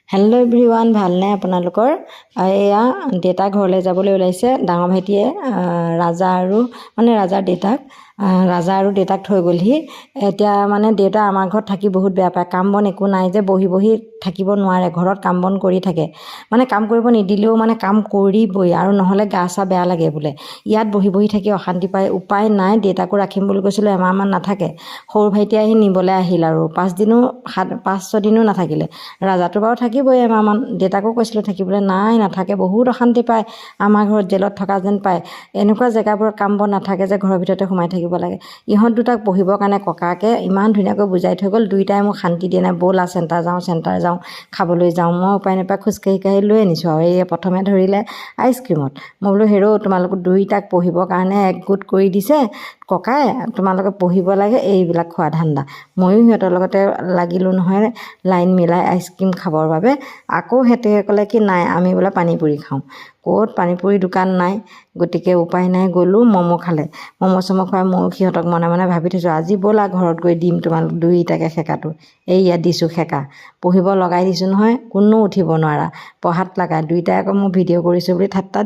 Hello' everyone, ভালনে আপোনালোকৰ? এয়া দেউতা ঘৰলৈ যাবলৈ ওলাইছে। ডাঙৰ ভাইটিয়ে ৰাজাৰ দেউতাক থৈ গ'লহি। এতিয়া মানে দেউতা আমাৰ ঘৰত থাকি বহুত বেয়া পায়। কাম বন একো নাই যে, বহি বহি থাকিব নোৱাৰে। ঘৰত কাম বন কৰি থাকে, মানে কাম কৰিব নিদিলেও মানে কাম কৰিবই, আৰু নহ'লে গা চা বেয়া লাগে বোলে। ইয়াত বহি বহি থাকি অশান্তি পায়। উপায় নাই, দেউতাকো ৰাখিম বুলি কৈছিলোঁ, এমাহমান নাথাকে। সৰু ভাইটিয়ে আহি নিবলৈ আহিল আৰু 5-6 দিনো নাথাকিলে। ৰাজাটো বাৰু থাকিবই এমাহমান। দেউতাকো কৈছিলোঁ থাকিবলৈ, নাই নাথাকে, বহুত অশান্তি পায়। আমাৰ ঘৰত জেলত থকা যেন পায়। এনেকুৱা জেগাবোৰত কাম বন নাথাকে যে, ঘৰৰ ভিতৰতে সোমাই থাকিব লাগে। ইহঁত দুটাক পঢ়িবৰ কাৰণে ককাকে ইমান ধুনীয়াকৈ বুজাই থৈ গ'ল। দুইটাই মোক শান্তি দিয়ে নাই। ব'লা চেণ্টাৰ যাওঁ, খাবলৈ যাওঁ। মই উপায় নাপায় খোজকাঢ়ি লৈ আনিছোঁ আৰু। এই প্ৰথমে ধৰিলে আইচক্ৰীমত। মই বোলো হেৰৌ, তোমালোক দুইটাক পঢ়িবৰ কাৰণে একগোট কৰি দিছে ককাই, তোমালোকে পঢ়িব লাগে, এইবিলাক খোৱা ধান্দা। ময়ো সিহঁতৰ লগতে লাগিলোঁ নহয়, লাইন মিলাই আইচক্ৰীম খাবৰ বাবে। আকৌ সিহঁতে ক'লে কি নাই, আমি বোলে পানীপুৰি খাওঁ। ক'ত পানীপুৰি দোকান নাই, গতিকে উপায় নাই গ'লোঁ। ম'ম' খালে। ম'ম' খুৱাই ময়ো সিহঁতক মনে মনে ভাবি থৈছোঁ, আজি ব'লা ঘৰত গৈ দিম তোমালোক দুইটাকে সেকাটো। এইয়া দিছোঁ সেকা, পঢ়িব লগাই দিছোঁ নহয়, কোনো উঠিব নোৱাৰা, পঢ়াত লাগা। দুইটাই আকৌ মোক ভিডিঅ' কৰিছোঁ বুলি ঠাট্টা